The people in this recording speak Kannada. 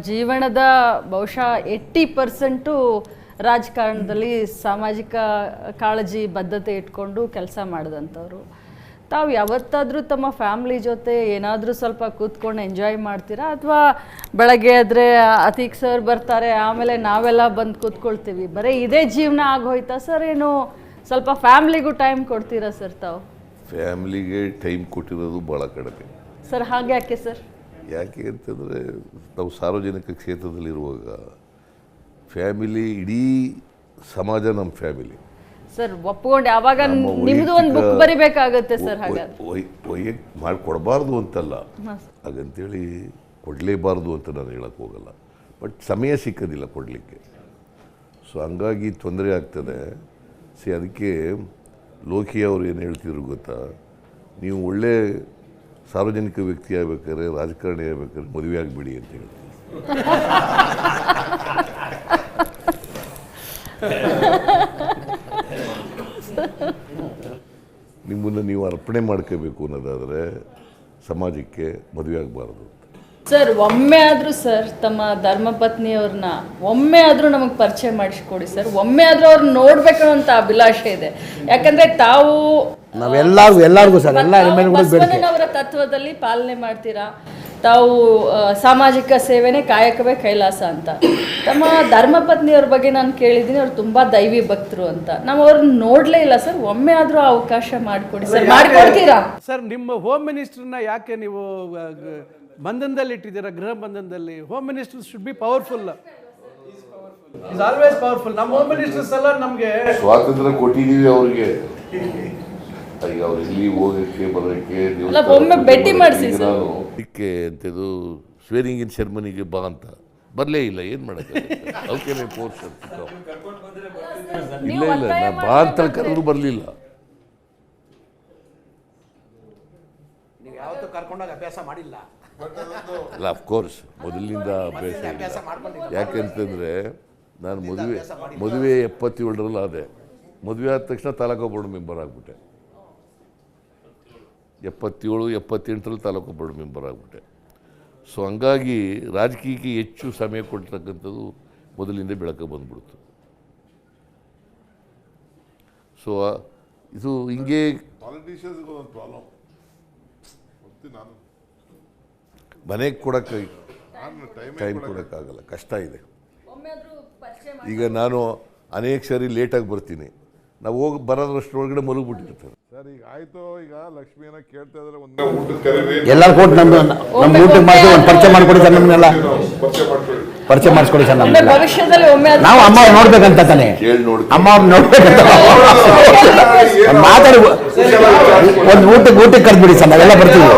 ಜೀವನದ ಬಹುಶಃ 80% ರಾಜಕಾರಣದಲ್ಲಿ ಸಾಮಾಜಿಕ ಕಾಳಜಿ ಬದ್ಧತೆ ಇಟ್ಕೊಂಡು ಕೆಲಸ ಮಾಡಿದಂಥವ್ರು. ತಾವು ಯಾವತ್ತಾದರೂ ತಮ್ಮ ಫ್ಯಾಮ್ಲಿ ಜೊತೆ ಏನಾದರೂ ಸ್ವಲ್ಪ ಕೂತ್ಕೊಂಡು ಎಂಜಾಯ್ ಮಾಡ್ತೀರಾ, ಅಥವಾ ಬೆಳಗ್ಗೆ ಆದರೆ ಅತೀಕ್ ಸರ್ ಬರ್ತಾರೆ ಆಮೇಲೆ ನಾವೆಲ್ಲ ಬಂದು ಕೂತ್ಕೊಳ್ತೀವಿ, ಬರೀ ಇದೇ ಜೀವನ ಆಗೋಯ್ತಾ ಸರ್? ಏನು ಸ್ವಲ್ಪ ಫ್ಯಾಮ್ಲಿಗೂ ಟೈಮ್ ಕೊಡ್ತೀರಾ ಸರ್ ತಾವು? ಫ್ಯಾಮ್ಲಿಗೆ ಟೈಮ್ ಕೊಟ್ಟಿರೋದು ಭಾಳ ಕಡಿಮೆ ಸರ್. ಹಾಗೆ ಯಾಕೆ ಸರ್? ಯಾಕೆ ಅಂತಂದರೆ ನಾವು ಸಾರ್ವಜನಿಕ ಕ್ಷೇತ್ರದಲ್ಲಿರುವಾಗ ಫ್ಯಾಮಿಲಿ, ಇಡೀ ಸಮಾಜ ನಮ್ಮ ಫ್ಯಾಮಿಲಿ ಸರ್. ಒಪ್ಕೊಂಡು ಯಾವಾಗ ನಿಮ್ಮದು ಒಂದು ಬುಕ್ ಬರಿಬೇಕಾಗುತ್ತೆ ಸರ್. ಹಾಗಾದ್ರೆ ಮಾಡಿಕೊಡಬಾರ್ದು ಅಂತಲ್ಲ, ಹಾಗಂತೇಳಿ ಕೊಡಲೇಬಾರ್ದು ಅಂತ ನಾನು ಹೇಳಕ್ಕೆ ಹೋಗಲ್ಲ, ಬಟ್ ಸಮಯ ಸಿಕ್ಕೋದಿಲ್ಲ ಕೊಡಲಿಕ್ಕೆ. ಸೊ ಹಂಗಾಗಿ ತೊಂದರೆ ಆಗ್ತದೆ. ಅದಕ್ಕೆ ಲೋಕಿ ಅವರು ಏನು ಹೇಳ್ತಿದ್ರು ಗೊತ್ತಾ, ನೀವು ಒಳ್ಳೆ ಸಾರ್ವಜನಿಕ ವ್ಯಕ್ತಿ ಆಗ್ಬೇಕಾದ್ರೆ, ರಾಜಕಾರಣಿ ಆಗ್ಬೇಕಾದ್ರೆ ಮದುವೆ ಆಗಿಬಿಡಿ ಅಂತ ಹೇಳ್ತೀವಿ. ನಿಮ್ಮನ್ನು ನೀವು ಅರ್ಪಣೆ ಮಾಡ್ಕೋಬೇಕು ಅನ್ನೋದಾದರೆ ಸಮಾಜಕ್ಕೆ ಮದುವೆ ಆಗಬಾರ್ದು ಸರ್. ಒಮ್ಮೆ ಆದರೂ ಸರ್ ತಮ್ಮ ಧರ್ಮಪತ್ನಿಯವ್ರನ್ನ ಒಮ್ಮೆ ಆದರೂ ನಮಗೆ ಪರಿಚಯ ಮಾಡಿಸ್ಕೊಡಿ ಸರ್. ಒಮ್ಮೆ ಆದರೂ ಅವ್ರನ್ನ ನೋಡಬೇಕು ಅಂತ ಅಭಿಲಾಷೆ ಇದೆ. ಯಾಕಂದರೆ ತಾವು ಎಲ್ಲರಿಗೂ ಸರ್ ಬಸವಣ್ಣನವರ ತತ್ವದಲ್ಲಿ ಪಾಲನೆ ಮಾಡ್ತೀರಾ. ತಾವು ಸಾಮಾಜಿಕ ಸೇವೆನೇ ಕಾಯಕವೇ ಕೈಲಾಸ ಅಂತ. ತಮ್ಮ ಧರ್ಮಪತ್ನಿಯವ್ರ ಬಗ್ಗೆ ನಾನು ಕೇಳಿದ್ದೀನಿ, ಅವ್ರು ತುಂಬ ದೈವಿ ಭಕ್ತರು ಅಂತ. ನಾವು ಅವ್ರನ್ನ ನೋಡಲೇ ಇಲ್ಲ ಸರ್. ಒಮ್ಮೆ ಆದರೂ ಅವಕಾಶ ಮಾಡಿಕೊಡಿ ಸರ್. ಮಾಡಿಕೊಡ್ತೀರಾ ಸರ್? ನಿಮ್ಮ ಹೋಮ್ ಮಿನಿಸ್ಟರ್ನ ಯಾಕೆ ನೀವು ಬಂಧನದಲ್ಲಿ ಇಟ್ಟಿದ್ದೀರಾ? ಗೃಹ ಬಂಧನದಲ್ಲಿ. Home minister should be powerful. Is always powerful. ನಮ್ಮ ಹೋಮ್ ಮಿನಿಸ್ಟರ್ಸ್ ಎಲ್ಲ ನಮಗೆ ಸ್ವಾತಂತ್ರ್ಯ ಕೊಟ್ಟಿದ್ದೀವಿ ಅವ್ರಿಗೆ. ಈಗ ಅವ್ರು ಇಲ್ಲಿ ಹೋಗೋಕ್ಕೆ ಬರೋಕ್ಕೆ ಒಮ್ಮೆ ಭೇಟಿ ಮಾಡಿಸಿ ಇದಕ್ಕೆ ಅಂಥದ್ದು ಸ್ವೇರಿಂಗ್ ಇನ್ ಸೆರೆಮನಿಗೆ ಬಾ ಅಂತ ಬರಲೇ ಇಲ್ಲ. ಏನು ಮಾಡೋಕ್ಕೆ ಅವಕ್ಕೆ ಫೋರ್ಸ್ ಇಲ್ಲ ಇಲ್ಲ, ನಾ ಬಾ ಅಂತ ಕರೆದ್ರು ಬರಲಿಲ್ಲ. ನೀವು ಯಾವತ್ತೂ ಕರ್ಕೊಂಡೋಗಿ ಅಭ್ಯಾಸ ಮಾಡಿಲ್ಲ ಅಲ್ಲ, ಅಫ್ಕೋರ್ಸ್ ಮೊದಲಿನಿಂದ ಅಭ್ಯಾಸ ಇಲ್ಲ. ಯಾಕೆಂತಂದರೆ ನಾನು ಮದುವೆ 77ರಲ್ಲಿ ಆದೆ. ಮದುವೆ ಆದ ತಕ್ಷಣ ತಾಲೂಕು ಬೋರ್ಡ್ ಮೆಂಬರ್ ಆಗಿಬಿಟ್ಟೆ. 77, 78ರಲ್ಲಿ ತಾಲೂಕು ಬೋರ್ಡ್ ಮೆಂಬರ್ ಆಗಿಬಿಟ್ಟೆ. ಸೊ ಹಂಗಾಗಿ ರಾಜಕೀಯಕ್ಕೆ ಹೆಚ್ಚು ಸಮಯ ಕೊಡ್ತಕ್ಕಂಥದ್ದು ಮೊದಲಿಂದ ಬೆಳಕು ಬಂದ್ಬಿಡ್ತು. ಸೊ ಇದು ಹಿಂಗೆ ಮನೆಗೆ ಕೊಡೋಕ್ಕೆ ಟೈಮ್ ಕೊಡೋಕ್ಕಾಗಲ್ಲ, ಕಷ್ಟ ಇದೆ. ಈಗ ನಾನು ಅನೇಕ ಸಾರಿ ಲೇಟಾಗಿ ಬರ್ತೀನಿ. ನಾವು ಹೋಗಿ ಬರೋದ್ರಷ್ಟರೊಳಗಡೆ ಮಲಗಿಬಿಟ್ಟಿರ್ತಾರೆ ಸರ್. ಈಗ ಆಯ್ತು, ಈಗ ಲಕ್ಷ್ಮಿಯನ್ನ ಕೇಳ್ತಾ ಇದ್ರೆ ಎಲ್ಲರೂ ಕೊಟ್ಟು ನಮ್ಮ ಊಟಕ್ಕೆ ಮಾಡಿ ಒಂದು ಪರಿಚಯ ಮಾಡಿಕೊಡಿ ಸರ್. ನಮ್ಮನ್ನೆಲ್ಲ ಪರಿಚಯ ಮಾಡಿಸ್ಕೊಡಿ ಸರ್. ನಾವು ಅಮ್ಮ ಅವ್ರು ನೋಡ್ಬೇಕಂತ ತಾನೆ, ಅಮ್ಮ ಅವ್ರು ನೋಡ್ಬೇಕಂತ ಮಾತಾಡಿ ಒಂದು ಊಟಕ್ಕೆ ಕರೆದ್ಬಿಡಿ ಸರ್. ನಾವೆಲ್ಲ ಬರ್ತೀವಿ.